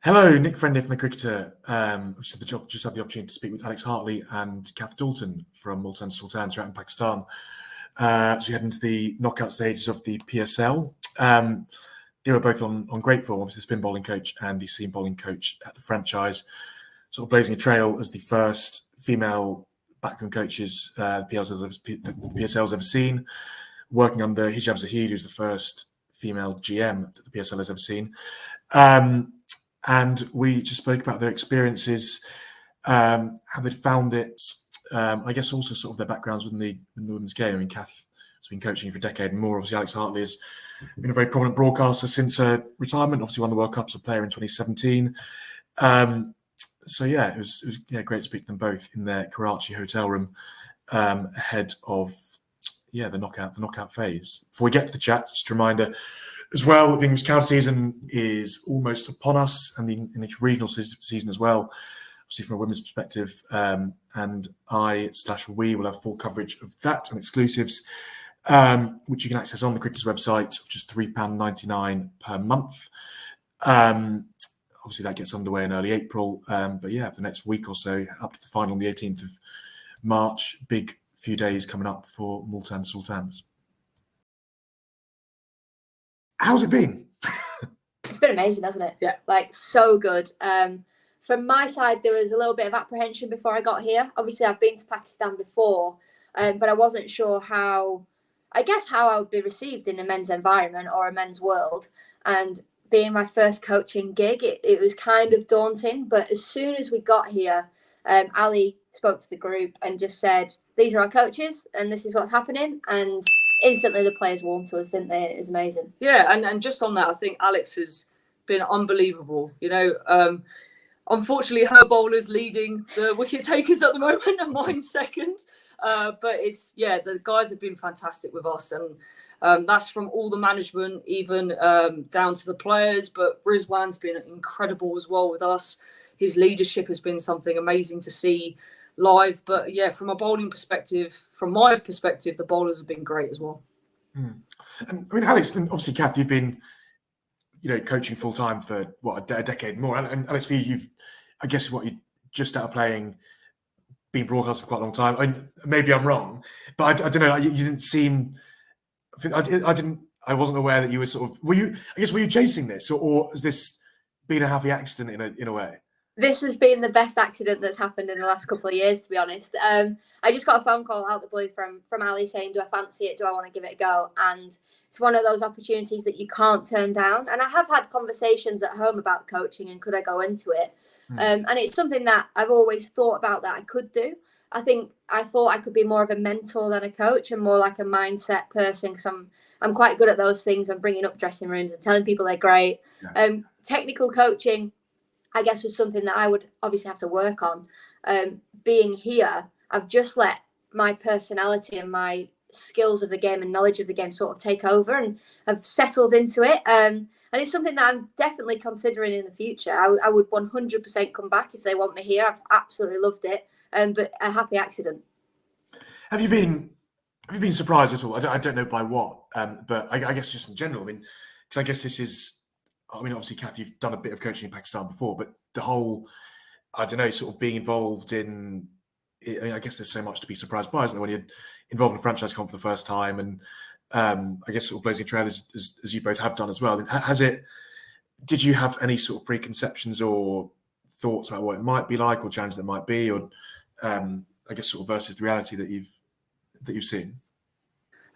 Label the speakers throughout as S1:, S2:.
S1: Hello, Nick Friendly from The Cricketer. Just had the opportunity to speak with Alex Hartley and Cath Dalton from Multan Sultans out in Pakistan. As we head into the knockout stages of the PSL. They were both on great form. Obviously, the spin bowling coach and the seam bowling coach at the franchise, sort of blazing a trail as the first female backroom coaches the PSL's ever seen, working under Hijab Zahid, who's the first female GM that the PSL has ever seen. And we just spoke about their experiences, how they'd found it. I guess also sort of their backgrounds within the women's game. I mean, Cath has been coaching for a decade and more. Obviously, Alex Hartley has been a very prominent broadcaster since her retirement. Obviously, won the World Cup as a player in 2017. So yeah, it was great to speak to them both in their Karachi hotel room ahead of the knockout phase. Before we get to the chat, just a reminder as well, the English county season is almost upon us, and the English regional season as well. Obviously, from a women's perspective, and we will have full coverage of that and exclusives, which you can access on the Cricketers website for just £3.99 per month. Obviously, that gets underway in early April, but yeah, for the next week or so, up to the final on the 18th of March, big few days coming up for Multan Sultans. How's it been?
S2: It's been amazing, hasn't it?
S3: Yeah.
S2: Like, so good. From my side, there was a little bit of apprehension before I got here. Obviously, I've been to Pakistan before, but I wasn't sure how I would be received in a men's environment or a men's world. And being my first coaching gig, it was kind of daunting. But as soon as we got here, Ali spoke to the group and just said, these are our coaches and this is what's happening. And instantly the players warmed to us, didn't they? It was amazing.
S3: Yeah, and just on that, I think Alex has been unbelievable. Unfortunately, her bowler's leading the wicket takers at the moment and mine second. But the guys have been fantastic with us. And that's from all the management, even down to the players. But Rizwan's been incredible as well with us. His leadership has been something amazing to see live. But yeah, from a bowling perspective, from my perspective, the bowlers have been great as well.
S1: And I mean, Alex, and obviously, Cath, you've been, coaching full time for a decade more. And Alex, for you, I guess you just out of playing, been broadcast for quite a long time. Maybe I'm wrong, but I don't know. You didn't seem. I wasn't aware that you were sort of. Were you chasing this, or has this been a happy accident in a way?
S2: This has been the best accident that's happened in the last couple of years, to be honest. I just got a phone call out the blue from Ali saying, do I fancy it? Do I want to give it a go? And it's one of those opportunities that you can't turn down. And I have had conversations at home about coaching and could I go into it? And it's something that I've always thought about that I could do. I thought I could be more of a mentor than a coach and more like a mindset person, because I'm quite good at those things. I'm bringing up dressing rooms and telling people they're great. Yeah. Technical coaching, I guess, was something that I would obviously have to work on. Being here, I've just let my personality and my skills of the game and knowledge of the game sort of take over, and I've settled into it. And it's something that I'm definitely considering in the future. I would 100% come back if they want me here. I've absolutely loved it. But a happy accident.
S1: Have you been surprised at all? I don't know by what, but I guess just in general. I mean, because I guess this is. I mean, obviously, Cath, you've done a bit of coaching in Pakistan before, but the whole, I don't know, sort of being involved in, I guess there's so much to be surprised by, isn't there, when you're involved in a franchise comp for the first time, and I guess sort of blazing a trail as you both have done as well. Did you have any sort of preconceptions or thoughts about what it might be like or challenges that might be, or I guess sort of versus the reality that you've seen?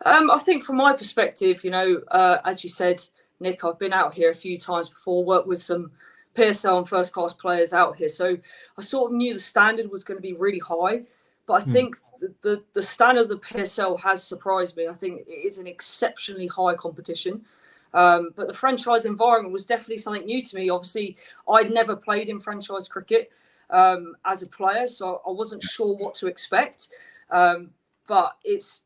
S3: I think from my perspective, as you said, Nick, I've been out here a few times before, worked with some PSL and first-class players out here. So I sort of knew the standard was going to be really high. But I think the standard of the PSL has surprised me. I think it is an exceptionally high competition. But the franchise environment was definitely something new to me. Obviously, I'd never played in franchise cricket as a player, so I wasn't sure what to expect. But it's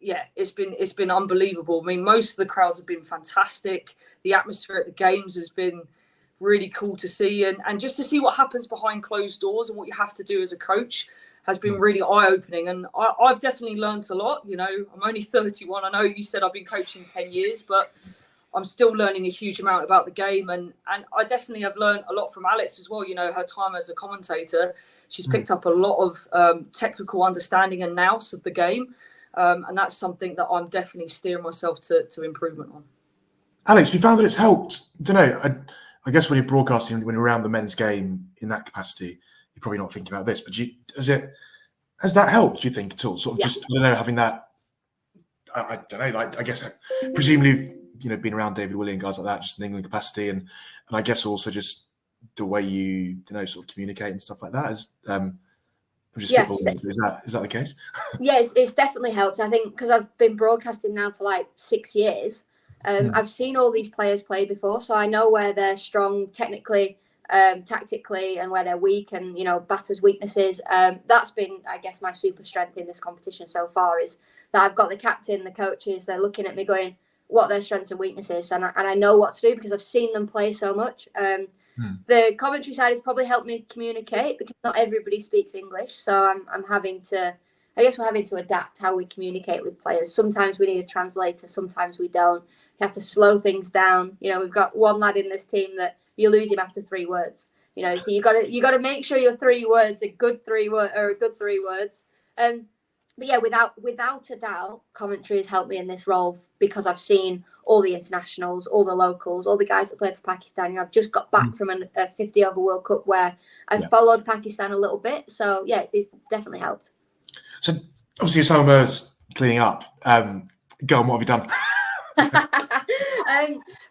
S3: been unbelievable. I mean, most of the crowds have been fantastic. The atmosphere at the games has been really cool to see. And just to see what happens behind closed doors and what you have to do as a coach has been really eye-opening. And I've definitely learned a lot. I'm only 31. I know you said I've been coaching 10 years, but I'm still learning a huge amount about the game, and I definitely have learned a lot from Alex as well. You know, her time as a commentator, she's picked up a lot of technical understanding and nous of the game, and that's something that I'm definitely steering myself to improvement on.
S1: Alex, have you found that it's helped? I don't know. I guess when you're broadcasting, when you're around the men's game in that capacity, you're probably not thinking about this. But has that helped? Do you think at all? Sort of just, I don't know, having that. I don't know. Like, I guess presumably, you know, being around David Willey and guys like that, just in England capacity, and I guess also just the way you know, sort of communicate and stuff like that. Is is that the case?
S2: Yeah, it's definitely helped. I think because I've been broadcasting now for like 6 years. I've seen all these players play before, so I know where they're strong technically, tactically, and where they're weak, and, you know, batters' weaknesses. That's been, I guess, my super strength in this competition so far, is that I've got the captain, the coaches, they're looking at me going, what are their strengths and weaknesses, and I know what to do because I've seen them play so much. The commentary side has probably helped me communicate because not everybody speaks English, so I'm having to, I guess we're having to adapt how we communicate with players. Sometimes we need a translator, sometimes we don't. You have to slow things down. You know, we've got one lad in this team that you lose him after 3 words. You know, so you got to make sure your 3 words are good 3 words. But yeah, without a doubt, commentary has helped me in this role because I've seen all the internationals, all the locals, all the guys that play for Pakistan. You know, I've just got back from a 50 over World Cup where I followed Pakistan a little bit. So yeah, it's definitely helped.
S1: So obviously, summer's cleaning up. Go on, what have you done?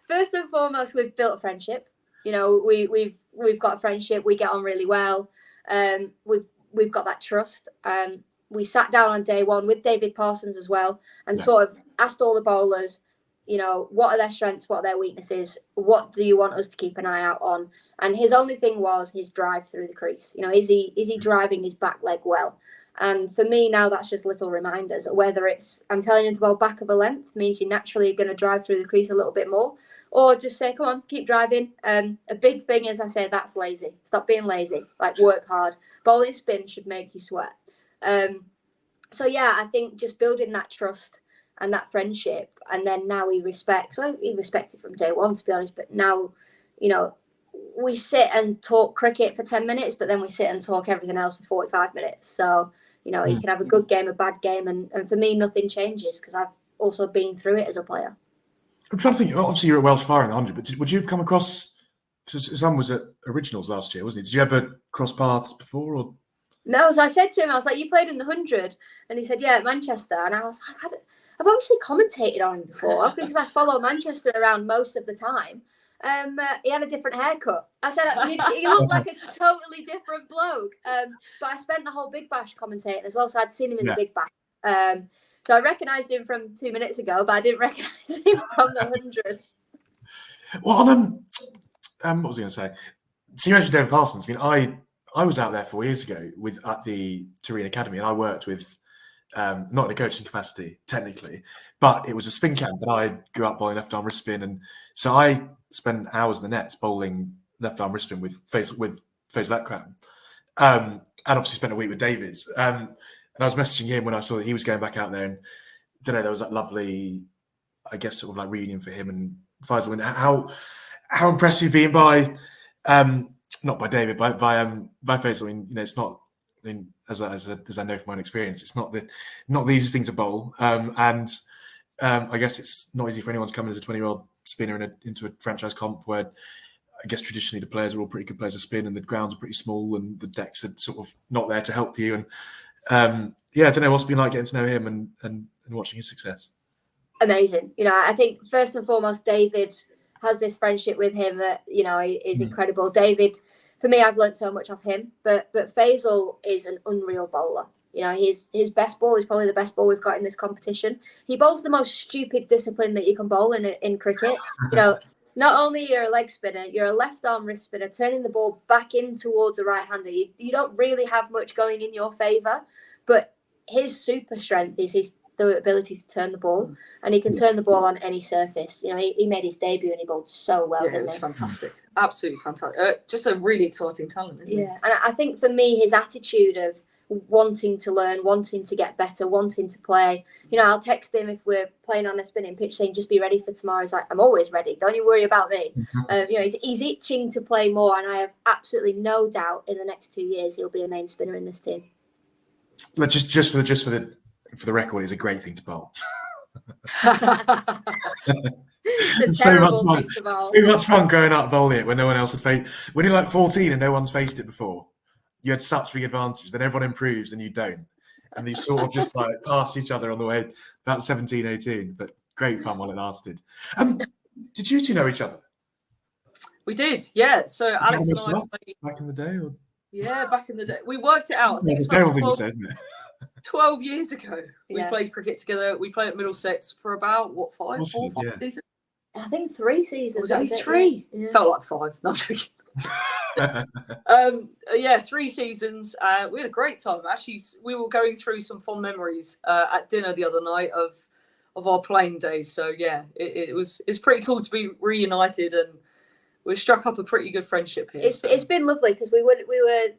S2: First and foremost, we've built a friendship. You know, we've got a friendship. We get on really well. We've got that trust. We sat down on day one with David Parsons as well, and sort of asked all the bowlers, you know, what are their strengths, what are their weaknesses, what do you want us to keep an eye out on? And his only thing was his drive through the crease. You know, is he driving his back leg well? And for me now, that's just little reminders. Whether it's I'm telling him to bowl back of a length means you're naturally going to drive through the crease a little bit more, or just say, come on, keep driving. A big thing is I say that's lazy. Stop being lazy. Like, work hard. Bowling spin should make you sweat. So yeah, I think just building that trust and that friendship, and then now he respects. So he respected from day one, to be honest. But now, you know, we sit and talk cricket for 10 minutes, but then we sit and talk everything else for 45 minutes. So, you know, he can have a good game, a bad game. And for me, nothing changes because I've also been through it as a player.
S1: I'm trying to think, obviously you're at Welsh Fire in the 100, but would you have come across, because Sam was at Originals last year, wasn't he? Did you ever cross paths before? Or?
S2: No, so I said to him, I was like, you played in the 100? And he said, yeah, at Manchester. And I was like, I've obviously commentated on him before because I follow Manchester around most of the time. He had a different haircut. I said, he looked like a totally different bloke. But I spent the whole Big Bash commentating as well, so I'd seen him in the Big Bash. So I recognised him from 2 minutes ago, but I didn't recognise him from the 100.
S1: Well, what was I going to say? So you mentioned David Parsons. I mean, I was out there 4 years ago at the Turin Academy, and I worked with, not in a coaching capacity technically, but it was a spin camp, and I grew up bowling left arm wrist spin, and so I spent hours in the nets bowling left arm wrist spin with face that crap, and obviously spent a week with David. And I was messaging him when I saw that he was going back out there, and I don't know, there was that lovely, I guess, sort of like reunion for him and Faisal. And how impressed you've been by, not by David, by Faisal. I mean, you know, it's not. I mean, as I know from my own experience, it's not the easiest thing to bowl, and I guess it's not easy for anyone to come in as a 20-year-old spinner into a franchise comp where I guess traditionally the players are all pretty good players of spin, and the grounds are pretty small, and the decks are sort of not there to help you. And I don't know what's been like getting to know him and watching his success.
S2: Amazing. You know, I think first and foremost, David has this friendship with him that, you know, is incredible. David, for me, I've learned so much of him, but Faisal is an unreal bowler. You know, his best ball is probably the best ball we've got in this competition. He bowls the most stupid discipline that you can bowl in cricket. You know, not only you're a leg spinner, you're a left arm wrist spinner, turning the ball back in towards a right hander. You don't really have much going in your favour, but his super strength is the ability to turn the ball, and he can turn the ball on any surface. You know, he made his debut and he bowled so well.
S3: Yeah, it was fantastic, absolutely fantastic. Just a really exciting talent, isn't he?
S2: Yeah, and I think for me, his attitude of wanting to learn, wanting to get better, wanting to play. You know, I'll text him if we're playing on a spinning pitch saying, just be ready for tomorrow. He's like, I'm always ready. Don't you worry about me. You know, he's itching to play more. And I have absolutely no doubt in the next 2 years, he'll be a main spinner in this team.
S1: Like just for the record, it's a great thing to bowl. So much fun going up bowling it when no one else had faced. When you're like 14 and no one's faced it before, you had such big advantage. Then everyone improves and you don't, and you sort of just like pass each other on the way. About 17, 18, but great fun while it lasted. Did you two know each other?
S3: We did, yeah. So Alex and I played
S1: back in the day, or?
S3: Yeah, back in the day, we worked it out. I think
S1: it's a terrible thing to say, isn't it?
S3: 12 years ago, we played cricket together. We played at Middlesex for about, what, 5 seasons?
S2: I think 3 seasons.
S3: Was it 3? Yeah. Felt like 5. No, I'm joking. 3 seasons. We had a great time. Actually, we were going through some fond memories at dinner the other night of our playing days. So, yeah, it's pretty cool to be reunited, and we struck up a pretty good friendship here.
S2: It's been lovely because we were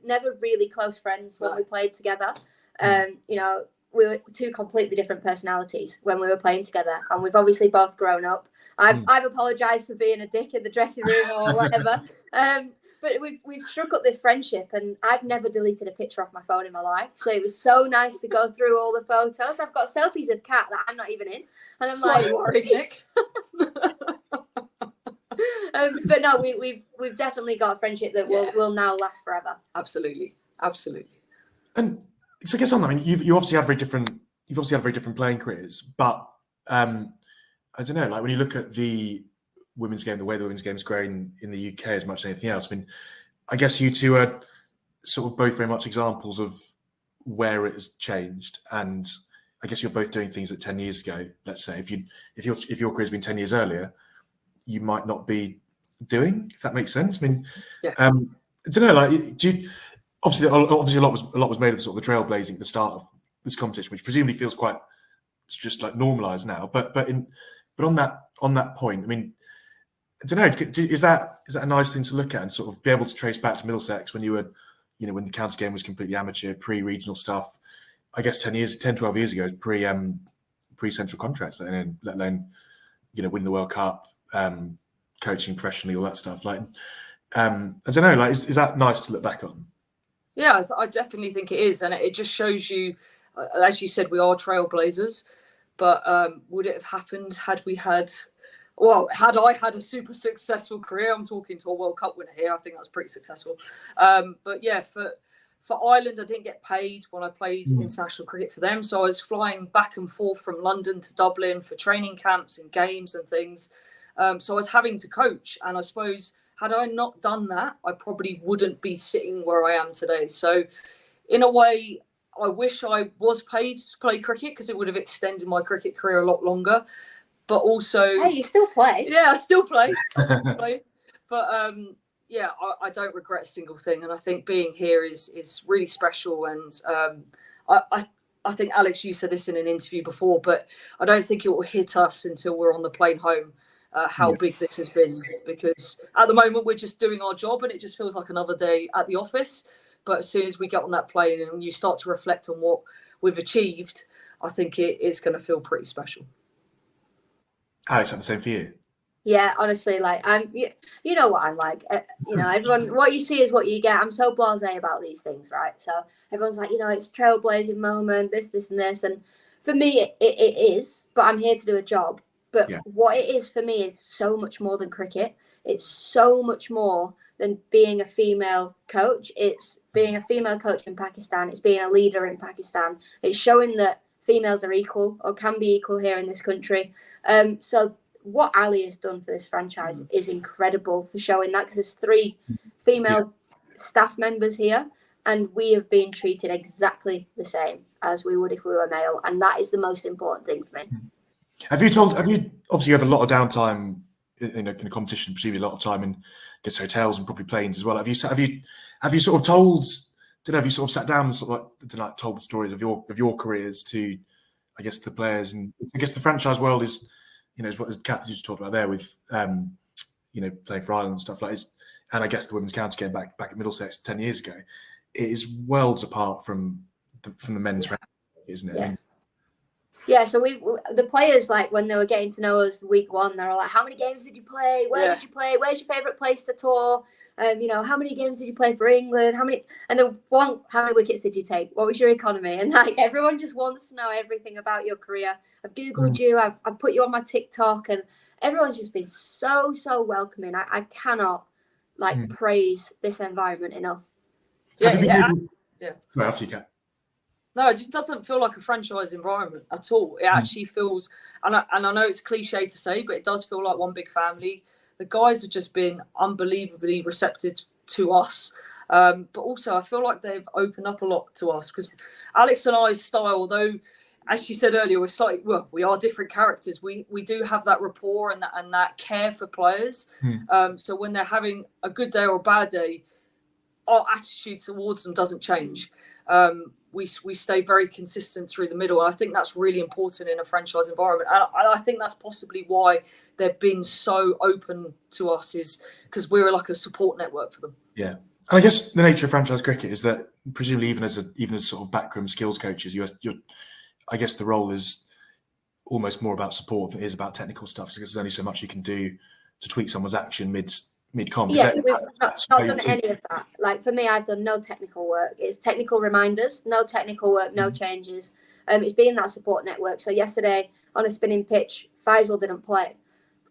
S2: never really close friends when we played together. You know, we were 2 completely different personalities when we were playing together, and we've obviously both grown up. I've apologised for being a dick in the dressing room or whatever, but we've struck up this friendship, and I've never deleted a picture off my phone in my life. So it was so nice to go through all the photos. I've got selfies of Cat that I'm not even in, and I'm like,
S3: worried, Nick.
S2: But no, we've definitely got a friendship that will now last forever.
S3: Absolutely.
S1: And so I guess on that, I mean, you obviously have very different playing careers, but I don't know, like when you look at the women's game, the way the women's game's grown in the UK as much as anything else, I mean, I guess you two are sort of both very much examples of where it has changed, and I guess you're both doing things that 10 years ago, let's say, if your career's been 10 years earlier, you might not be doing, if that makes sense. I mean, I don't know, like, obviously a lot was made of sort of the trailblazing at the start of this competition, which presumably feels quite just like normalised now. But on that point, I mean, I don't know, is that a nice thing to look at and sort of be able to trace back to Middlesex when you were, you know, when the county game was completely amateur, pre-regional stuff, I guess 10, 12 years ago, pre-central contracts, let alone, you know, winning the World Cup, coaching professionally, all that stuff. Like, I don't know, like, is that nice to look back on?
S3: Yeah, I definitely think it is. And it just shows you, as you said, we are trailblazers. But would it have happened had I had a super successful career? I'm talking to a World Cup winner here. I think that's pretty successful. But yeah, for Ireland, I didn't get paid when I played international cricket for them. So I was flying back and forth from London to Dublin for training camps and games and things. So I was having to coach. And I suppose, had I not done that, I probably wouldn't be sitting where I am today. So in a way, I wish I was paid to play cricket because it would have extended my cricket career a lot longer. But also...
S2: Hey, you still play?
S3: Yeah, I still play. But I don't regret a single thing. And I think being here is really special. And I think, Alex, you said this in an interview before, but I don't think it will hit us until we're on the plane home. How big this has been, because at the moment we're just doing our job and it just feels like another day at the office. But as soon as we get on that plane and you start to reflect on what we've achieved, I think it's going to feel pretty special.
S1: Alex, that's the same for you?
S2: Yeah, honestly, like you know what I'm like. You know, everyone, what you see is what you get. I'm so blasé about these things, right? So everyone's like, you know, it's a trailblazing moment, this, and this. And for me, it is, but I'm here to do a job. But what it is for me is so much more than cricket. It's so much more than being a female coach. It's being a female coach in Pakistan. It's being a leader in Pakistan. It's showing that females are equal or can be equal here in this country. So what Ali has done for this franchise is incredible for showing that, because there's 3 female staff members here and we have been treated exactly the same as we would if we were male. And that is the most important thing for me.
S1: Have you obviously you have a lot of downtime in a competition, presumably a lot of time in hotels and probably planes as well. Have you sort of told, have you sort of sat down and sort of told the stories of your careers to, I guess, the players? And I guess the franchise world is, you know, is what Cath just talked about there with, you know, playing for Ireland and stuff like this. And I guess the women's county game back at Middlesex 10 years ago, it is worlds apart from from the men's round, isn't it?
S2: Yeah.
S1: I mean,
S2: yeah, so the players, like when they were getting to know us week 1, they were like, how many games did you play? Where did you play? Where's your favourite place to tour? How many games did you play for England? How many wickets did you take? What was your economy? And like everyone just wants to know everything about your career. I've Googled you, I've put you on my TikTok, and everyone's just been so welcoming. I cannot praise this environment enough.
S3: Yeah.
S1: Well, after you get.
S3: No, it just doesn't feel like a franchise environment at all. It actually feels, and I know it's cliche to say, but it does feel like one big family. The guys have just been unbelievably receptive to us. But also, I feel like they've opened up a lot to us because Alex and I's style, although, as she said earlier, we are different characters. We do have that rapport and that care for players. So when they're having a good day or a bad day, our attitude towards them doesn't change. We stay very consistent through the middle. And I think that's really important in a franchise environment. And I think that's possibly why they've been so open to us, is because we're like a support network for them.
S1: Yeah. And I guess the nature of franchise cricket is that presumably even as sort of backroom skills coaches, I guess the role is almost more about support than it is about technical stuff, because there's only so much you can do to tweak someone's action mid-com.
S2: Yeah, we've not done any of that. Like for me, I've done no technical work. It's technical reminders, no technical work, no changes. It's being that support network. So yesterday on a spinning pitch, Faisal didn't play.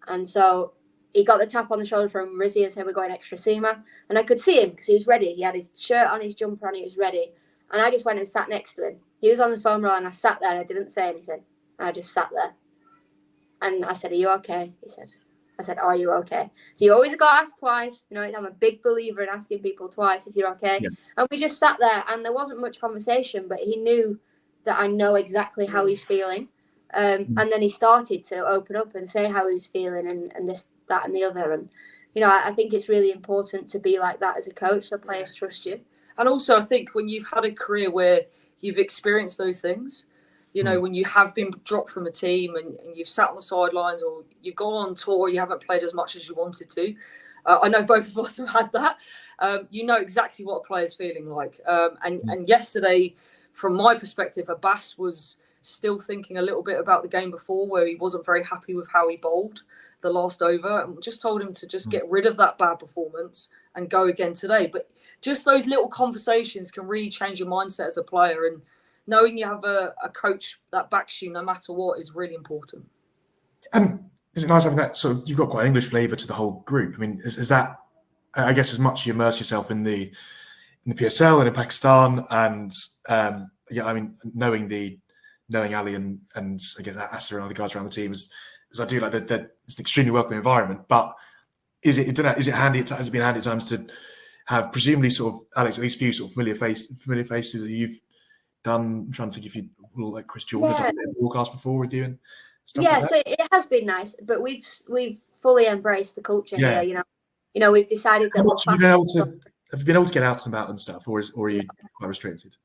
S2: And so he got the tap on the shoulder from Rizzy and said, we're going extra seamer. And I could see him because he was ready. He had his shirt on, his jumper on, he was ready. And I just went and sat next to him. He was on the foam roll and I sat there and I didn't say anything. I just sat there. And I said, are you okay? He said, I said, are you okay? So you always got to ask twice. I'm a big believer in asking people twice if you're okay. Yeah. And we just sat there and there wasn't much conversation, but he knew that I know exactly how he's feeling. And then he started to open up and say how he was feeling and this, that and the other. And, I think it's really important to be like that as a coach so players trust you.
S3: And also I think when you've had a career where you've experienced those things, when you have been dropped from a team and you've sat on the sidelines or you've gone on tour, you haven't played as much as you wanted to. I know both of us have had that. You know exactly what a player's feeling like. And yesterday, from my perspective, Abbas was still thinking a little bit about the game before, where he wasn't very happy with how he bowled the last over, and just told him to just get rid of that bad performance and go again today. But just those little conversations can really change your mindset as a player, and knowing you have a coach that backs you no matter what is really important.
S1: And is it nice having that sort of, you've got quite an English flavour to the whole group. I mean, is that, I guess, as much you immerse yourself in the PSL and in Pakistan, and knowing Ali and I guess Asser and other guys around the team as I do, like that it's an extremely welcoming environment. But has it been handy at times to have presumably sort of, Alex, at least a few sort of familiar faces that you've done? I'm trying to think if you like Chris Jordan have done a broadcast before with you and stuff like that.
S2: So it has been nice, but we've fully embraced the culture here. We've decided that
S1: have you been able to get out and about and stuff, or are you quite restricted?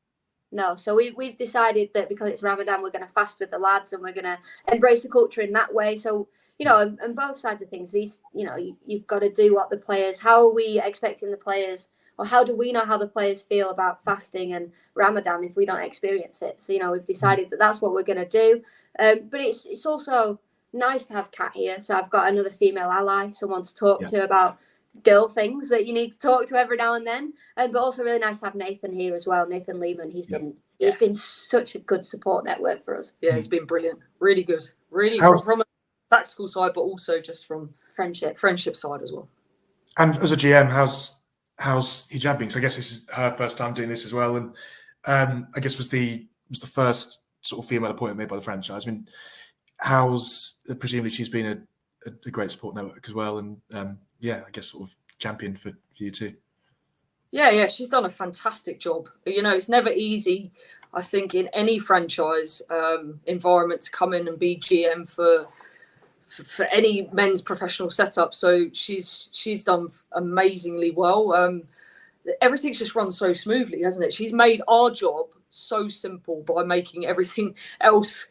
S2: No, so we've decided that because it's Ramadan, we're going to fast with the lads and we're going to embrace the culture in that way. So, and both sides of things, you've got to do what the players, how are we expecting the players, or how do we know how the players feel about fasting and Ramadan if we don't experience it? So, we've decided that that's what we're going to do. But it's also nice to have Cath here. So I've got another female ally, someone to talk to about girl things that you need to talk to every now and then. But also really nice to have Nathan here as well. Nathan Lehman, he's been such a good support network for us.
S3: Yeah, he's been brilliant. Really good. Really from a tactical side, but also just from friendship side as well.
S1: And as a GM, how's Hijab being? So I guess this is her first time doing this as well, and I guess was the first sort of female appointment made by the franchise. I mean, presumably she's been a great support network as well, and I guess sort of champion for you too.
S3: Yeah, she's done a fantastic job. It's never easy, I think, in any franchise environment to come in and be GM for any men's professional setup. So she's done amazingly well. Everything's just run so smoothly, hasn't it? She's made our job so simple by making everything else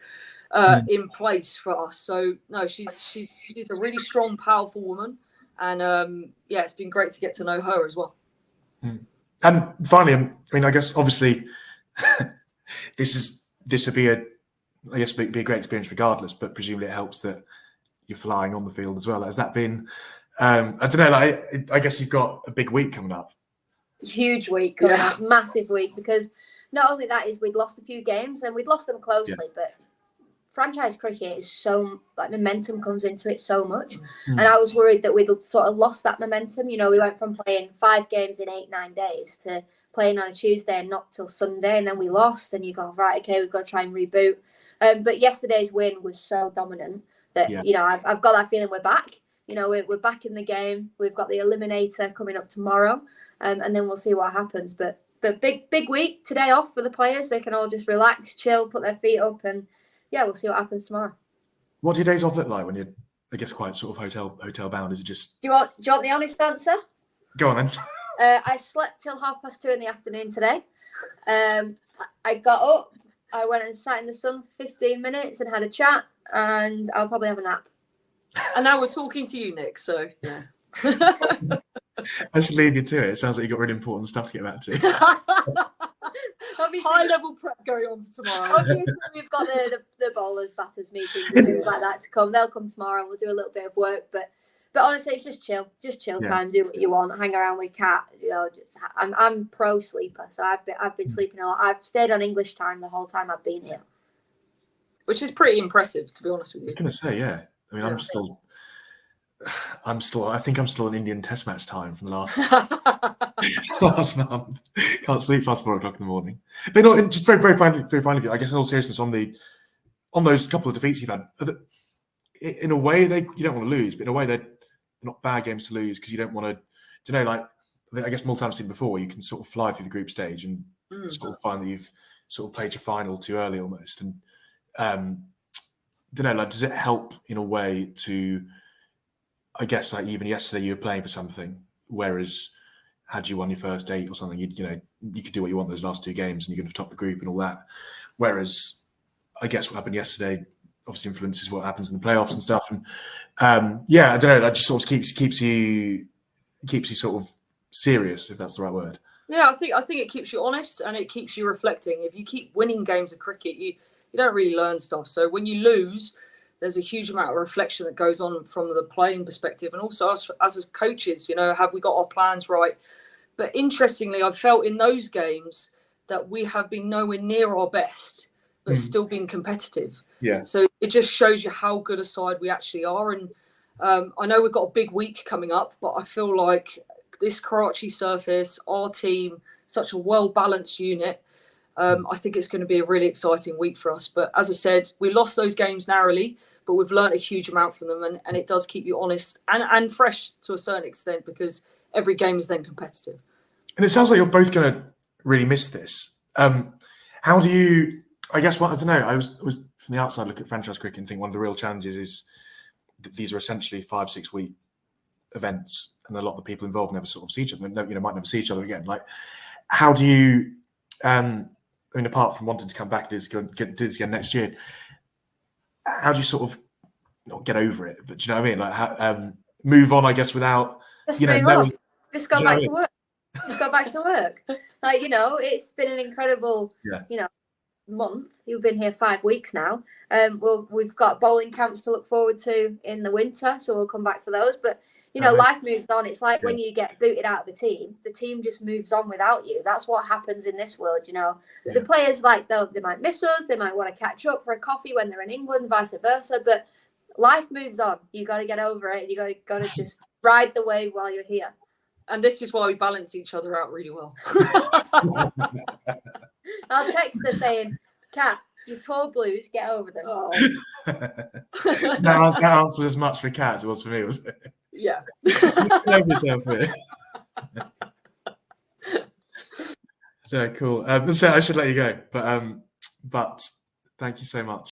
S3: in place for us. So no, she's a really strong, powerful woman, and it's been great to get to know her as well.
S1: And finally, I mean, I guess obviously this would be a great experience regardless, but presumably it helps that you're flying on the field as well. Has that been? I don't know. Like, I guess you've got a big week coming up.
S2: Huge week coming up, massive week, because not only that is we'd lost a few games and we'd lost them closely, but franchise cricket is so, like, momentum comes into it so much. And I was worried that we'd sort of lost that momentum. You know, we went from playing 5 games in 8-9 days to playing on a Tuesday and not till Sunday, and then we lost, and you go, right, okay, we've got to try and reboot. But yesterday's win was so dominant that, you know, I've got that feeling we're back. You know, we're back in the game. We've got the eliminator coming up tomorrow, and then we'll see what happens. But big week, today off for the players. They can all just relax, chill, put their feet up, and we'll see what happens tomorrow.
S1: What do your days off look like when you're, I guess, quite sort of hotel bound? Is it just?
S2: Do you want the honest answer?
S1: Go on then.
S2: I slept till 2:30 in the afternoon today. I got up, I went and sat in the sun for 15 minutes and had a chat, and I'll probably have a nap.
S3: And now we're talking to you, Nick. So yeah.
S1: I should leave you to it. It sounds like you've got really important stuff to get back to.
S2: Obviously,
S3: high level prep going on for tomorrow.
S2: Obviously, we've got the bowlers, batters meetings and things like that to come. They'll come tomorrow and we'll do a little bit of work. But honestly, it's just chill time. Do what you want. Hang around with Cat. You know, I'm pro sleeper, so I've been sleeping a lot. I've stayed on English time the whole time I've been here,
S3: which is pretty impressive, to be honest with you.
S1: I was going to say, yeah. I mean, I think I'm still in Indian Test match time from the last month. Can't sleep past 4 o'clock in the morning. But no, just very finally of you. I guess in all seriousness, on those couple of defeats you've had, in a way you don't want to lose, but in a way they're not bad games to lose because you don't want to. You know, like I guess Multan seen before, you can sort of fly through the group stage and sort of find that you've sort of played your final too early almost. And don't know, like, does it help in a way to? I guess like even yesterday you were playing for something, whereas had you won your first 8 or something, you could do what you want those last 2 games and you're going to top the group and all that. Whereas I guess what happened yesterday obviously influences what happens in the playoffs and stuff. And I don't know, that just sort of keeps you sort of serious, if that's the right word.
S3: Yeah, I think it keeps you honest and it keeps you reflecting. If you keep winning games of cricket, you don't really learn stuff. So when you lose, there's a huge amount of reflection that goes on from the playing perspective, and also us as coaches. You know, have we got our plans right? But interestingly, I've felt in those games that we have been nowhere near our best, but still being competitive.
S1: Yeah.
S3: So it just shows you how good a side we actually are. And I know we've got a big week coming up, but I feel like this Karachi surface, our team, such a well-balanced unit. I think it's going to be a really exciting week for us. But as I said, we lost those games narrowly, but we've learned a huge amount from them. And it does keep you honest and fresh to a certain extent because every game is then competitive.
S1: And it sounds like you're both going to really miss this. How do you, I guess, I don't know, I was from the outside look at franchise cricket and think one of the real challenges is that these are essentially 5-6 week events and a lot of the people involved never sort of see each other, might never see each other again. Like, how do you, I mean, apart from wanting to come back and do this again next year, how do you sort of not get over it? But do you know what I mean? Like, how, move on, I guess, without
S2: just go back to work. Just go back to work. Like, it's been an incredible, month. You've been here 5 weeks now. We've got bowling camps to look forward to in the winter, so we'll come back for those. But life moves on. It's like when you get booted out of the team just moves on without you. That's what happens in this world, The players, like, they might miss us, they might want to catch up for a coffee when they're in England, vice versa, but life moves on. You got to get over it. You got to just ride the wave while you're here.
S3: And this is why we balance each other out really well.
S2: I'll text her saying, Kat, your tall blues, get over them.
S3: Oh.
S1: that answer was as much for Kat as it was for me, was it?
S3: Yeah.
S1: Love yourself here. Yeah, cool. So I should let you go, but thank you so much